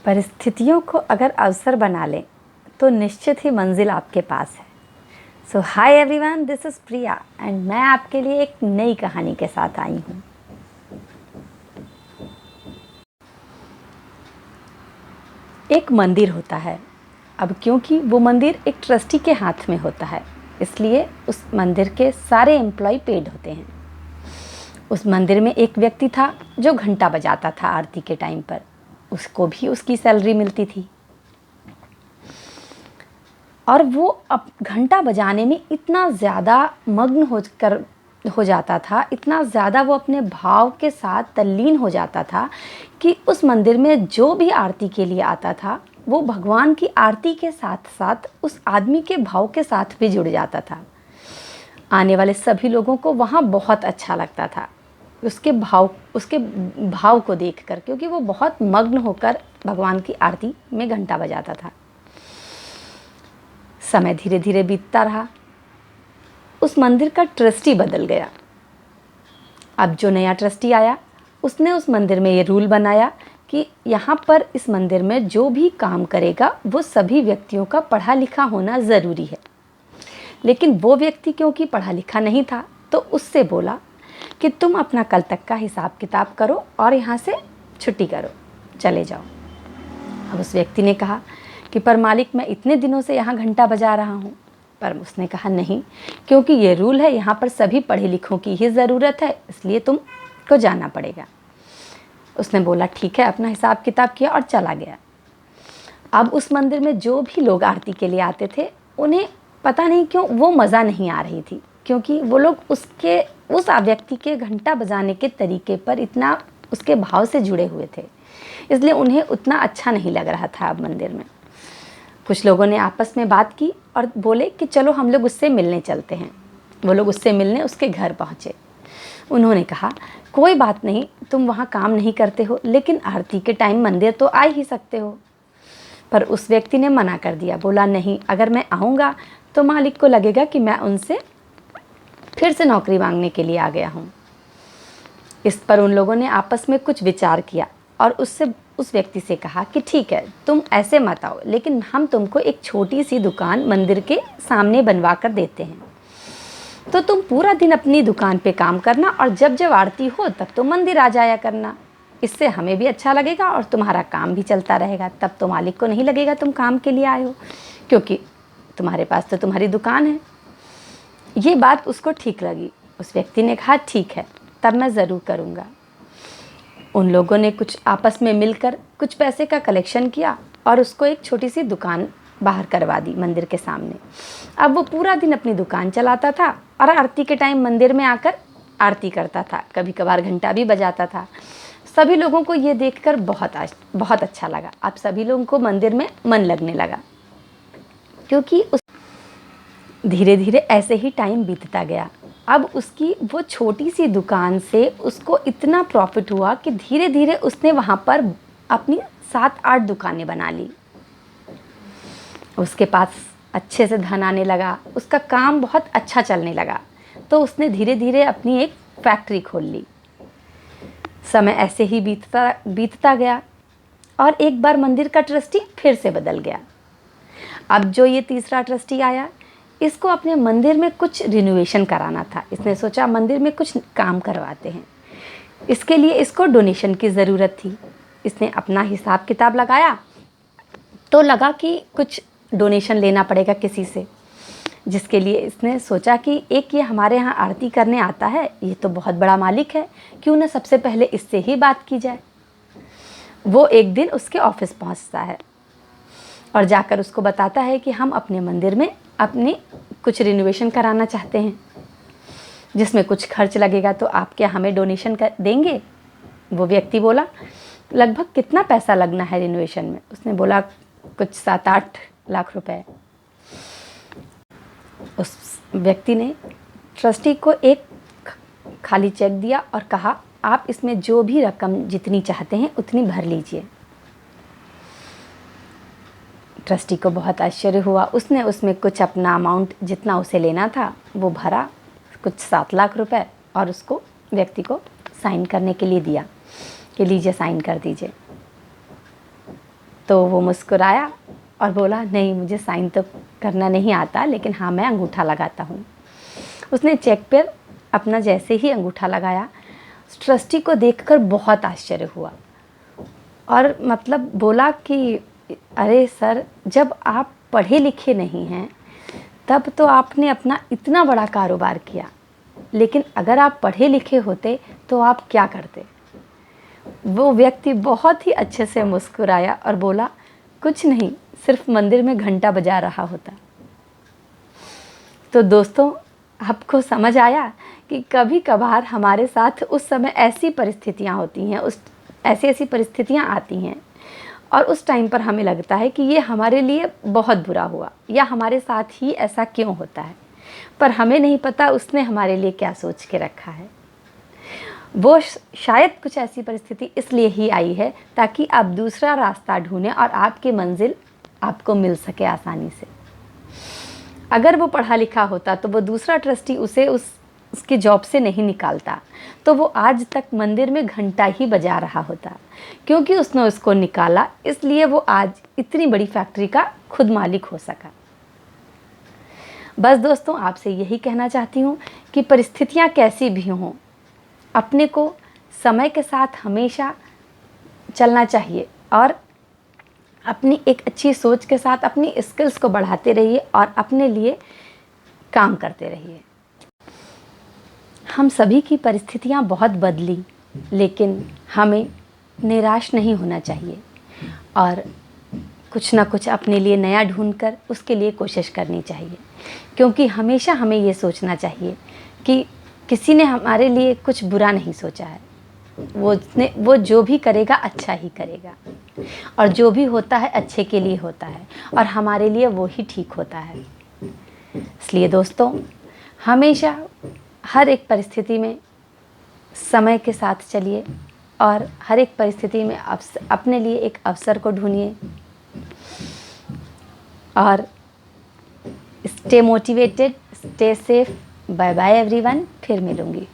परिस्थितियों को अगर अवसर बना लें तो निश्चित ही मंजिल आपके पास है। So hi everyone, this is Priya and मैं आपके लिए एक नई कहानी के साथ आई हूँ। एक मंदिर होता है। अब क्योंकि वो मंदिर एक ट्रस्टी के हाथ में होता है, इसलिए उस मंदिर के सारे एम्प्लॉय पेड होते हैं। उस मंदिर में एक व्यक्ति था जो घंटा बजाता था आरती के टाइम पर। उसको भी उसकी सैलरी मिलती थी और वो अब घंटा बजाने में इतना ज़्यादा मग्न हो जाता था, इतना ज़्यादा वो अपने भाव के साथ तल्लीन हो जाता था कि उस मंदिर में जो भी आरती के लिए आता था वो भगवान की आरती के साथ साथ उस आदमी के भाव के साथ भी जुड़ जाता था। आने वाले सभी लोगों को वहाँ बहुत अच्छा लगता था उसके भाव को देखकर, क्योंकि वो बहुत मग्न होकर भगवान की आरती में घंटा बजाता था। समय धीरे धीरे बीतता रहा। उस मंदिर का ट्रस्टी बदल गया। अब जो नया ट्रस्टी आया उसने उस मंदिर में ये रूल बनाया कि यहाँ पर इस मंदिर में जो भी काम करेगा वो सभी व्यक्तियों का पढ़ा लिखा होना ज़रूरी है। लेकिन वो व्यक्ति क्योंकि पढ़ा लिखा नहीं था तो उससे बोला कि तुम अपना कल तक का हिसाब किताब करो और यहाँ से छुट्टी करो, चले जाओ। अब उस व्यक्ति ने कहा कि पर मालिक, मैं इतने दिनों से यहाँ घंटा बजा रहा हूँ। पर उसने कहा नहीं, क्योंकि ये रूल है, यहाँ पर सभी पढ़े लिखों की ही ज़रूरत है, इसलिए तुमको जाना पड़ेगा। उसने बोला ठीक है, अपना हिसाब किताब किया और चला गया। अब उस मंदिर में जो भी लोग आरती के लिए आते थे उन्हें पता नहीं क्यों वो मज़ा नहीं आ रही थी, क्योंकि वो लोग उस व्यक्ति के घंटा बजाने के तरीके पर इतना उसके भाव से जुड़े हुए थे, इसलिए उन्हें उतना अच्छा नहीं लग रहा था। अब मंदिर में कुछ लोगों ने आपस में बात की और बोले कि चलो हम लोग उससे मिलने चलते हैं। वो लोग उससे मिलने उसके घर पहुँचे। उन्होंने कहा कोई बात नहीं, तुम वहाँ काम नहीं करते हो लेकिन आरती के टाइम मंदिर तो आ ही सकते हो। पर उस व्यक्ति ने मना कर दिया, बोला नहीं, अगर मैं आऊँगा तो मालिक को लगेगा कि मैं उनसे फिर से नौकरी मांगने के लिए आ गया हूँ। इस पर उन लोगों ने आपस में कुछ विचार किया और उस व्यक्ति से कहा कि ठीक है, तुम ऐसे मत आओ, लेकिन हम तुमको एक छोटी सी दुकान मंदिर के सामने बनवा कर देते हैं, तो तुम पूरा दिन अपनी दुकान पे काम करना और जब जब आरती हो तब तो मंदिर आ जाया करना। इससे हमें भी अच्छा लगेगा और तुम्हारा काम भी चलता रहेगा। तब तो मालिक को नहीं लगेगा तुम काम के लिए आए हो, क्योंकि तुम्हारे पास तो तुम्हारी दुकान है। ये बात उसको ठीक लगी। उस व्यक्ति ने कहा ठीक है, तब मैं ज़रूर करूँगा। उन लोगों ने कुछ आपस में मिलकर कुछ पैसे का कलेक्शन किया और उसको एक छोटी सी दुकान बाहर करवा दी मंदिर के सामने। अब वो पूरा दिन अपनी दुकान चलाता था और आरती के टाइम मंदिर में आकर आरती करता था, कभी कभार घंटा भी बजाता था। सभी लोगों को ये देखकर बहुत अच्छा लगा। अब सभी लोगों को मंदिर में मन लगने लगा, क्योंकि धीरे धीरे ऐसे ही टाइम बीतता गया। अब उसकी वो छोटी सी दुकान से उसको इतना प्रॉफिट हुआ कि धीरे धीरे उसने वहाँ पर अपनी 7-8 दुकानें बना ली। उसके पास अच्छे से धन आने लगा, उसका काम बहुत अच्छा चलने लगा, तो उसने धीरे धीरे अपनी एक फैक्ट्री खोल ली। समय ऐसे ही बीतता गया और एक बार मंदिर का ट्रस्टी फिर से बदल गया। अब जो ये तीसरा ट्रस्टी आया, इसको अपने मंदिर में कुछ रिनोवेशन कराना था। इसने सोचा मंदिर में कुछ काम करवाते हैं, इसके लिए इसको डोनेशन की ज़रूरत थी। इसने अपना हिसाब किताब लगाया तो लगा कि कुछ डोनेशन लेना पड़ेगा किसी से, जिसके लिए इसने सोचा कि एक ये हमारे यहाँ आरती करने आता है, ये तो बहुत बड़ा मालिक है, क्यों ना सबसे पहले इससे ही बात की जाए। वो एक दिन उसके ऑफिस पहुँचता है और जाकर उसको बताता है कि हम अपने मंदिर में अपनी कुछ रिनोवेशन कराना चाहते हैं, जिसमें कुछ खर्च लगेगा, तो आप क्या हमें डोनेशन देंगे? वो व्यक्ति बोला लगभग कितना पैसा लगना है रिनोवेशन में? उसने बोला कुछ 7-8 लाख रुपए। उस व्यक्ति ने ट्रस्टी को एक खाली चेक दिया और कहा आप इसमें जो भी रकम जितनी चाहते हैं उतनी भर लीजिए। ट्रस्टी को बहुत आश्चर्य हुआ। उसने उसमें कुछ अपना अमाउंट जितना उसे लेना था वो भरा, कुछ 7 लाख रुपए, और उसको व्यक्ति को साइन करने के लिए दिया कि लीजिए साइन कर दीजिए। तो वो मुस्कुराया और बोला, नहीं मुझे साइन तो करना नहीं आता, लेकिन हाँ मैं अंगूठा लगाता हूँ। उसने चेक पर अपना जैसे ही अंगूठा लगाया, ट्रस्टी को देखकर बहुत आश्चर्य हुआ और मतलब बोला कि अरे सर, जब आप पढ़े लिखे नहीं हैं तब तो आपने अपना इतना बड़ा कारोबार किया, लेकिन अगर आप पढ़े लिखे होते तो आप क्या करते? वो व्यक्ति बहुत ही अच्छे से मुस्कुराया और बोला, कुछ नहीं, सिर्फ मंदिर में घंटा बजा रहा होता। तो दोस्तों, आपको समझ आया कि कभी कभार हमारे साथ उस समय ऐसी परिस्थितियाँ होती हैं, ऐसी परिस्थितियाँ आती हैं और उस टाइम पर हमें लगता है कि ये हमारे लिए बहुत बुरा हुआ या हमारे साथ ही ऐसा क्यों होता है, पर हमें नहीं पता उसने हमारे लिए क्या सोच के रखा है। वो शायद कुछ ऐसी परिस्थिति इसलिए ही आई है ताकि आप दूसरा रास्ता ढूंढें और आपकी मंजिल आपको मिल सके आसानी से। अगर वो पढ़ा लिखा होता तो वो दूसरा ट्रस्टी उसे उसकी जॉब से नहीं निकालता, तो वो आज तक मंदिर में घंटा ही बजा रहा होता। क्योंकि उसने उसको निकाला, इसलिए वो आज इतनी बड़ी फैक्ट्री का खुद मालिक हो सका। बस दोस्तों, आपसे यही कहना चाहती हूँ कि परिस्थितियाँ कैसी भी हों, अपने को समय के साथ हमेशा चलना चाहिए और अपनी एक अच्छी सोच के साथ अपनी स्किल्स को बढ़ाते रहिए और अपने लिए काम करते रहिए। हम सभी की परिस्थितियाँ बहुत बदली, लेकिन हमें निराश नहीं होना चाहिए और कुछ ना कुछ अपने लिए नया ढूंढकर उसके लिए कोशिश करनी चाहिए। क्योंकि हमेशा हमें ये सोचना चाहिए कि किसी ने हमारे लिए कुछ बुरा नहीं सोचा है, वो जो भी करेगा अच्छा ही करेगा और जो भी होता है अच्छे के लिए होता है और हमारे लिए वो ही ठीक होता है। इसलिए दोस्तों, हमेशा हर एक परिस्थिति में समय के साथ चलिए और हर एक परिस्थिति में अपने लिए एक अवसर को ढूंढिए और stay motivated, stay safe. Bye bye everyone, फिर मिलूंगी।